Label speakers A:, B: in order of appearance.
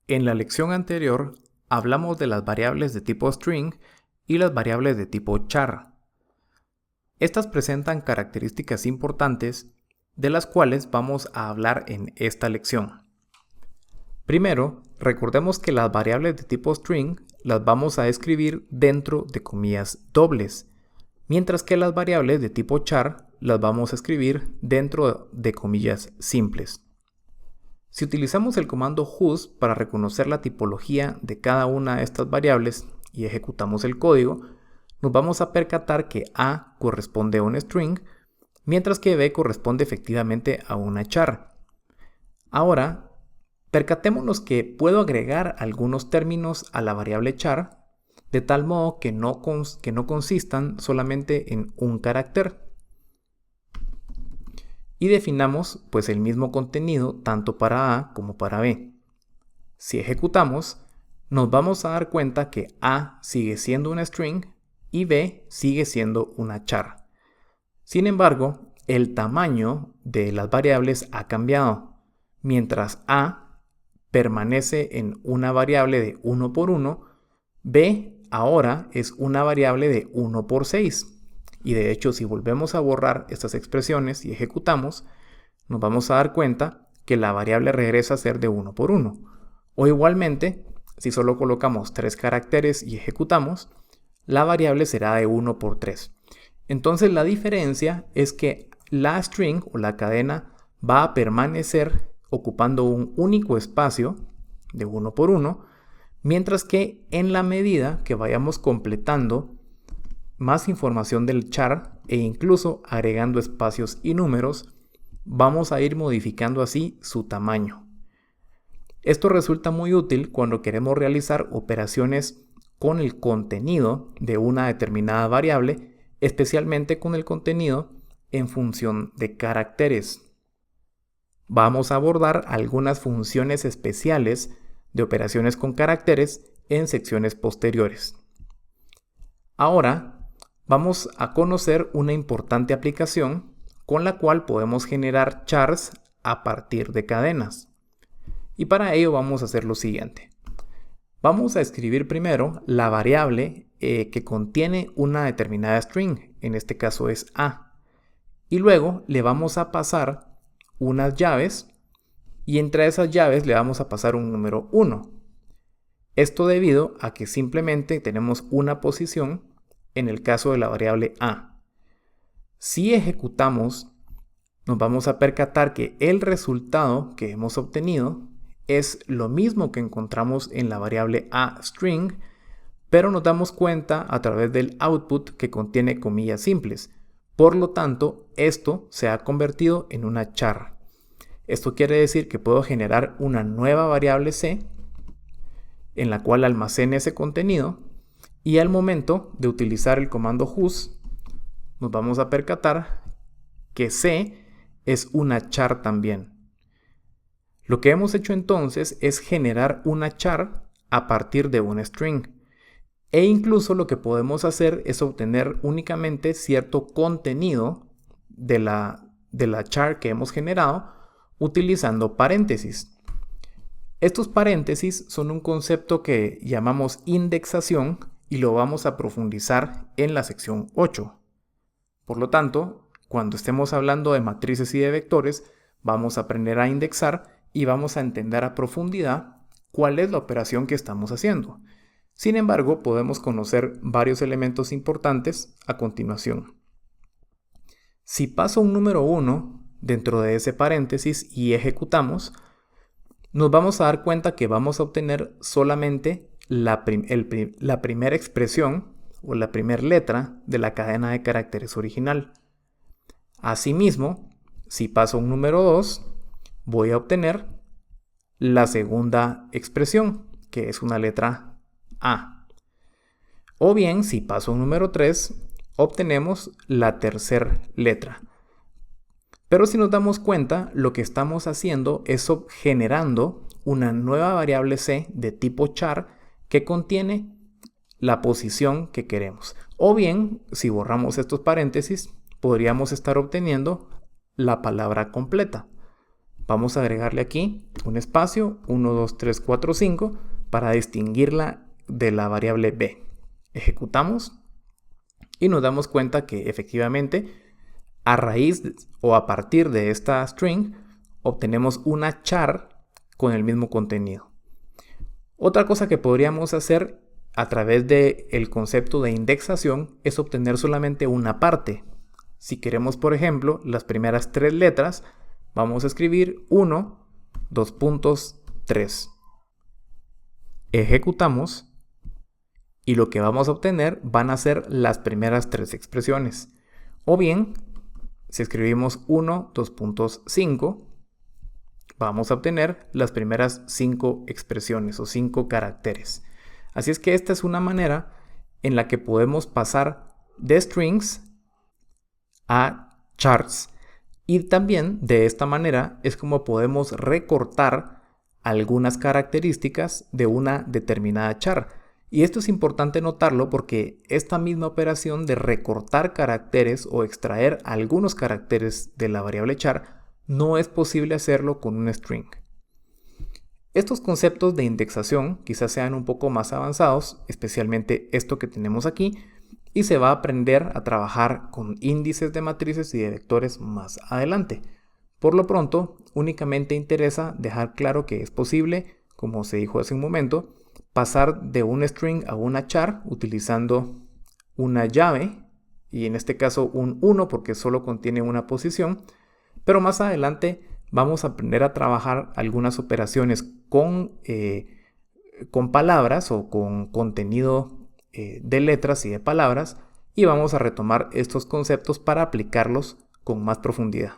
A: En la lección anterior hablamos de las variables de tipo string y las variables de tipo char. Estas presentan características importantes de las cuales vamos a hablar en esta lección. Primero, recordemos que las variables de tipo string las vamos a escribir dentro de comillas dobles, mientras que las variables de tipo char las vamos a escribir dentro de comillas simples. Si utilizamos el comando whos para reconocer la tipología de cada una de estas variables y ejecutamos el código, nos vamos a percatar que A corresponde a un string, mientras que B corresponde efectivamente a una char. Ahora, percatémonos que puedo agregar algunos términos a la variable char, de tal modo que no consistan solamente en un carácter. Y definamos pues el mismo contenido tanto para A como para B. Si ejecutamos, nos vamos a dar cuenta que A sigue siendo una string y B sigue siendo una char. Sin embargo, el tamaño de las variables ha cambiado. Mientras A permanece en una variable de 1 por 1, B ahora es una variable de 1 por 6. Y de hecho, si volvemos a borrar estas expresiones y ejecutamos, nos vamos a dar cuenta que la variable regresa a ser de 1 por 1. O igualmente, si solo colocamos 3 caracteres y ejecutamos, la variable será de 1 por 3. Entonces la diferencia es que la string o la cadena va a permanecer ocupando un único espacio de 1 por 1, mientras que en la medida que vayamos completando más información del char e incluso agregando espacios y números, vamos a ir modificando así su tamaño. Esto resulta muy útil cuando queremos realizar operaciones con el contenido de una determinada variable, especialmente con el contenido en función de caracteres. Vamos a abordar algunas funciones especiales de operaciones con caracteres en secciones posteriores. Ahora, vamos a conocer una importante aplicación con la cual podemos generar chars a partir de cadenas. Y para ello vamos a hacer lo siguiente. Vamos a escribir primero la variable que contiene una determinada string, en este caso es A. Y luego le vamos a pasar unas llaves y entre esas llaves le vamos a pasar un número 1. Esto debido a que simplemente tenemos una posición en el caso de la variable A. Si ejecutamos, nos vamos a percatar que el resultado que hemos obtenido es lo mismo que encontramos en la variable aString, pero nos damos cuenta a través del output que contiene comillas simples. Por lo tanto, esto se ha convertido en una char. Esto quiere decir que puedo generar una nueva variable C en la cual almacene ese contenido. Y al momento de utilizar el comando whos, nos vamos a percatar que C es una char también. Lo que hemos hecho entonces es generar una char a partir de un string. E incluso lo que podemos hacer es obtener únicamente cierto contenido de la char que hemos generado utilizando paréntesis. Estos paréntesis son un concepto que llamamos indexación y lo vamos a profundizar en la sección 8. Por lo tanto, cuando estemos hablando de matrices y de vectores, vamos a aprender a indexar y vamos a entender a profundidad cuál es la operación que estamos haciendo. Sin embargo, podemos conocer varios elementos importantes a continuación. Si paso un número 1 dentro de ese paréntesis y ejecutamos, nos vamos a dar cuenta que vamos a obtener solamente la primera expresión o la primera letra de la cadena de caracteres original. Asimismo, si paso un número 2, voy a obtener la segunda expresión, que es una letra A. O bien, si paso un número 3, obtenemos la tercera letra. Pero si nos damos cuenta, lo que estamos haciendo es generando una nueva variable C de tipo char que contiene la posición que queremos. O bien, si borramos estos paréntesis, podríamos estar obteniendo la palabra completa. vamos a agregarle aquí un espacio 1, 2, 3, 4, 5 para distinguirla de la variable b. Ejecutamos y nos damos cuenta que efectivamente a raíz o a partir de esta string obtenemos una char con el mismo contenido. Otra cosa que podríamos hacer a través del concepto de indexación es obtener solamente una parte. Si queremos, por ejemplo, las primeras 3 letras, vamos a escribir 1, 2 puntos, 3. Ejecutamos y lo que vamos a obtener van a ser las primeras 3 expresiones. O bien, si escribimos 1, 2 puntos, 5, vamos a obtener las primeras 5 expresiones o 5 caracteres. Así es que esta es una manera en la que podemos pasar de strings a chars. Y también de esta manera es como podemos recortar algunas características de una determinada char. Y esto es importante notarlo porque esta misma operación de recortar caracteres o extraer algunos caracteres de la variable char no es posible hacerlo con un string. Estos conceptos de indexación quizás sean un poco más avanzados, especialmente esto que tenemos aquí, y se va a aprender a trabajar con índices de matrices y de vectores más adelante. Por lo pronto, únicamente interesa dejar claro que es posible, como se dijo hace un momento, pasar de un string a una char utilizando una llave, y en este caso un 1 porque solo contiene una posición, pero más adelante vamos a aprender a trabajar algunas operaciones con palabras o con contenido de letras y de palabras, y vamos a retomar estos conceptos para aplicarlos con más profundidad.